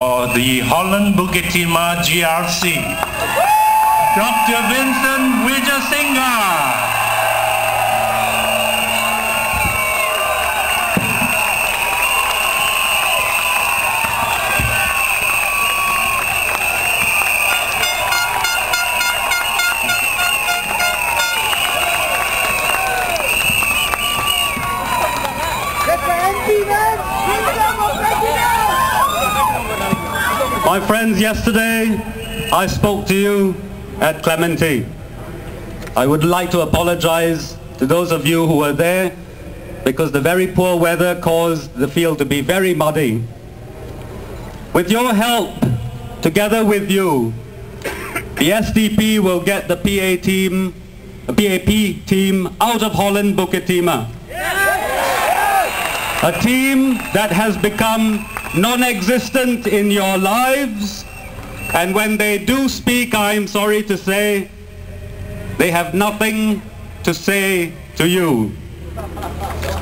The Holland Bukit Timah GRC, Dr. Vincent Wijasinghe. My friends, yesterday I spoke to you at Clementi. I would like to apologize to those of you who were there because the very poor weather caused the field to be very muddy. With your help, together with you, the SDP will get the PAP team out of Holland Bukit Timah. A team that has become non-existent in your lives, and when they do speak, I'm sorry to say, they have nothing to say to you.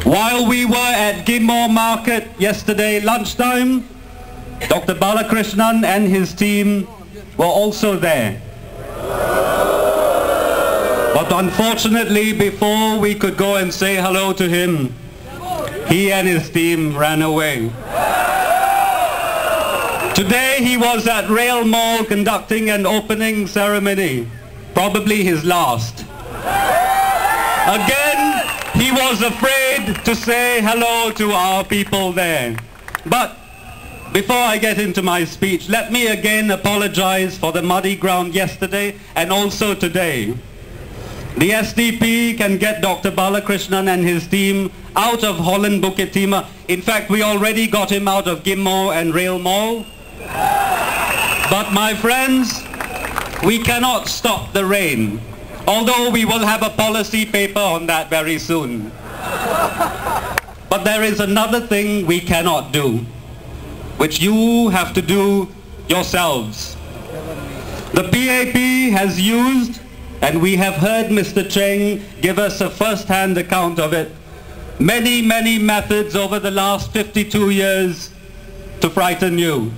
While we were at Ghim Moh Market yesterday lunchtime, Dr. Balakrishnan and his team were also there. But unfortunately, before we could go and say hello to him, he and his team ran away. Today he was at Rail Mall conducting an opening ceremony, probably his last. Again, he was afraid to say hello to our people there. But before I get into my speech, let me again apologize for the muddy ground yesterday and also today. The SDP can get Dr. Balakrishnan and his team out of Holland Bukit Timah. In fact, we already got him out of Ghim Moh and Rail Mall. But my friends, we cannot stop the rain, although we will have a policy paper on that very soon. But there is another thing we cannot do, which you have to do yourselves. The PAP has used, and we have heard Mr. Cheng give us a first-hand account of it, many, many methods over the last 52 years to frighten you.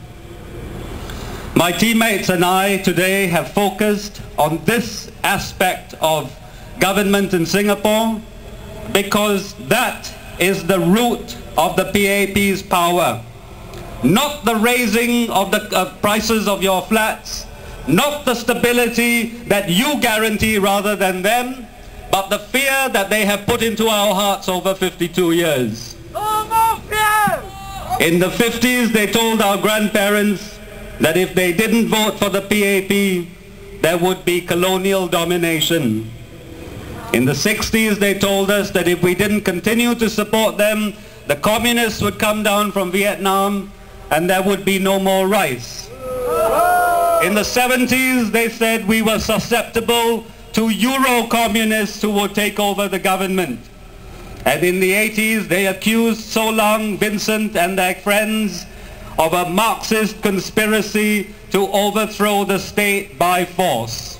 My teammates and I today have focused on this aspect of government in Singapore because that is the root of the PAP's power. Not the raising of the prices of your flats, not the stability that you guarantee rather than them, but the fear that they have put into our hearts over 52 years. In the 50s, they told our grandparents that if they didn't vote for the PAP, there would be colonial domination. In the 60s, they told us that if we didn't continue to support them, the communists would come down from Vietnam and there would be no more rice. In the 70s, they said we were susceptible to Euro-communists who would take over the government. And in the 80s, they accused So Lang, Vincent and their friends of a Marxist conspiracy to overthrow the state by force.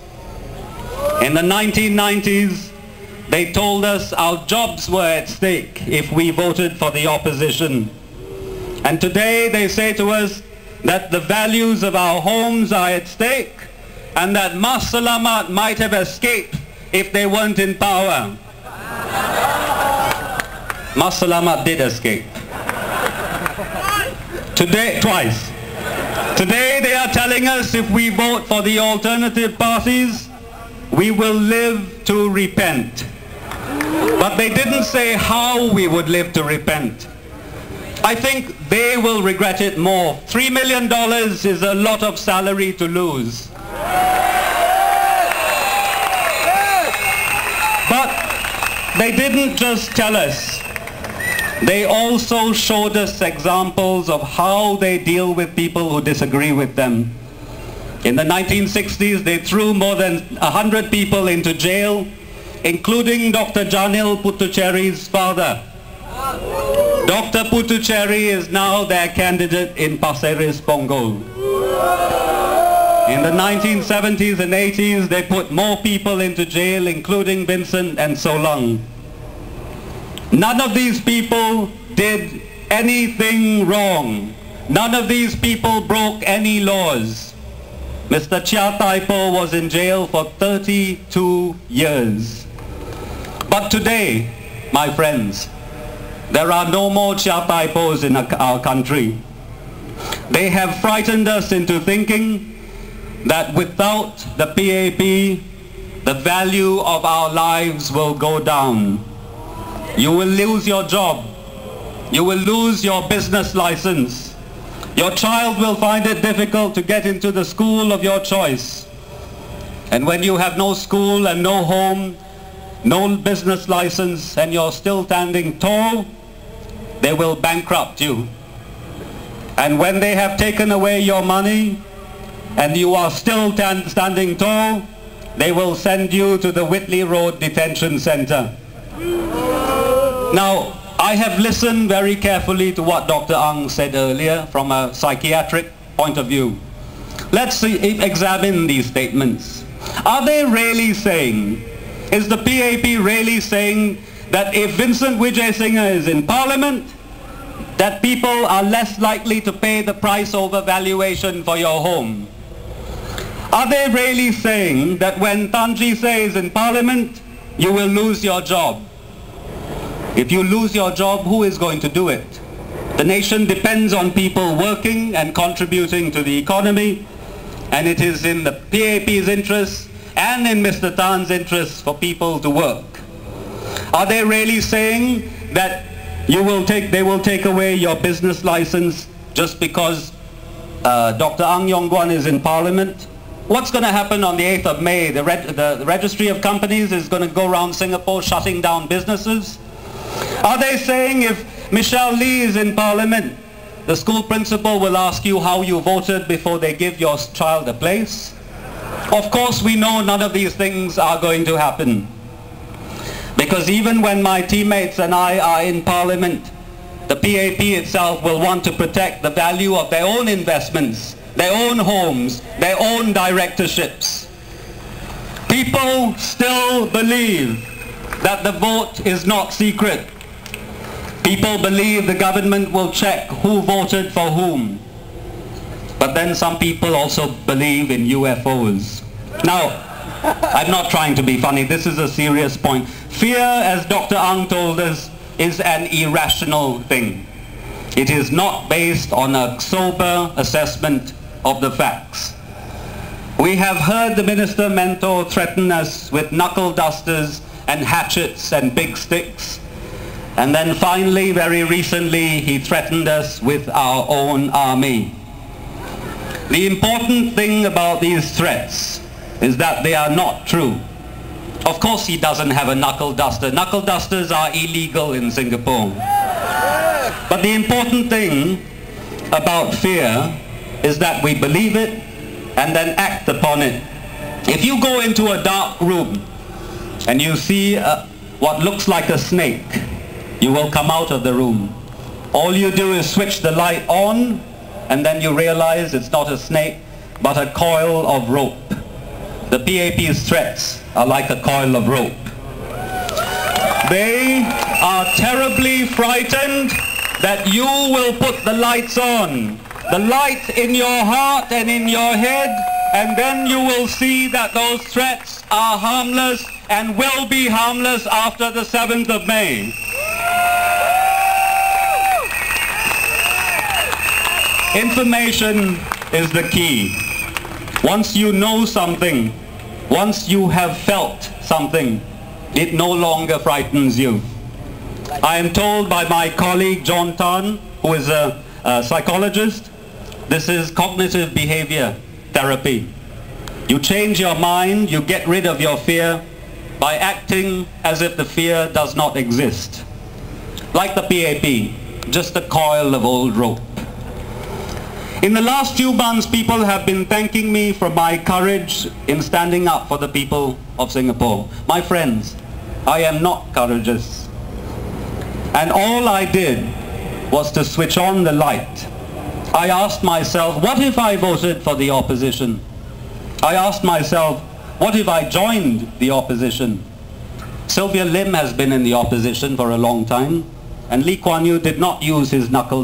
In the 1990s, they told us our jobs were at stake if we voted for the opposition. And today they say to us that the values of our homes are at stake and that Mas Selamat might have escaped if they weren't in power. Mas Selamat did escape. Today, twice. Today they are telling us if we vote for the alternative parties, we will live to repent. But they didn't say how we would live to repent. I think they will regret it more. $3 million is a lot of salary to lose. But they didn't just tell us. They also showed us examples of how they deal with people who disagree with them. In the 1960s, they threw more than 100 people into jail, including Dr. Janil Puthucheary's father. Dr. Puthucheary is now their candidate in Pasir Ris, Punggol. In the 1970s and 80s, they put more people into jail, including Vincent and So Lang. None of these people did anything wrong. None of these people broke any laws. Mr. Chia Tai-po was in jail for 32 years. But today, my friends, there are no more Chia Tai-pos in our country. They have frightened us into thinking that without the PAP, the value of our lives will go down. You will lose your job. You will lose your business license. Your child will find it difficult to get into the school of your choice. And when you have no school and no home, no business license, and you're still standing tall, they will bankrupt you. And when they have taken away your money and you are still standing tall, they will send you to the Whitley Road Detention Center. Now, I have listened very carefully to what Dr. Ang said earlier from a psychiatric point of view. Let's examine these statements. Are they really saying, is the PAP really saying that if Vincent Wijesinghe is in Parliament, that people are less likely to pay the price over valuation for your home? Are they really saying that when Tan Jee Se is in Parliament, you will lose your job? If you lose your job, who is going to do it? The nation depends on people working and contributing to the economy, and it is in the PAP's interest and in Mr. Tan's interest for people to work. Are they really saying that they will take away your business license just because Dr. Ang Yong Guan is in Parliament? What's going to happen on the 8th of May? The Registry of Companies is going to go around Singapore shutting down businesses? Are they saying if Michelle Lee is in Parliament, the school principal will ask you how you voted before they give your child a place? Of course, we know none of these things are going to happen. Because even when my teammates and I are in Parliament, the PAP itself will want to protect the value of their own investments, their own homes, their own directorships. People still believe that the vote is not secret. People believe the government will check who voted for whom. But then some people also believe in UFOs. Now, I'm not trying to be funny, this is a serious point. Fear, as Dr. Ang told us, is an irrational thing. It is not based on a sober assessment of the facts. We have heard the Minister Mentor threaten us with knuckle dusters and hatchets and big sticks. And then finally, very recently, he threatened us with our own army. The important thing about these threats is that they are not true. Of course he doesn't have a knuckle duster. Knuckle dusters are illegal in Singapore. But the important thing about fear is that we believe it and then act upon it. If you go into a dark room and you see what looks like a snake, you will come out of the room. All you do is switch the light on, and then you realize it's not a snake, but a coil of rope. The PAP's threats are like a coil of rope. They are terribly frightened that you will put the lights on, the light in your heart and in your head, and then you will see that those threats are harmless and will be harmless after the 7th of May. Information is the key. Once you know something, once you have felt something, it no longer frightens you. I am told by my colleague John Tan, who is a psychologist, this is cognitive behavior therapy. You change your mind, you get rid of your fear by acting as if the fear does not exist. Like the PAP, just a coil of old rope. In the last few months, people have been thanking me for my courage in standing up for the people of Singapore. My friends, I am not courageous. And all I did was to switch on the light. I asked myself, what if I voted for the opposition? I asked myself, what if I joined the opposition? Sylvia Lim has been in the opposition for a long time, and Lee Kuan Yew did not use his knuckles.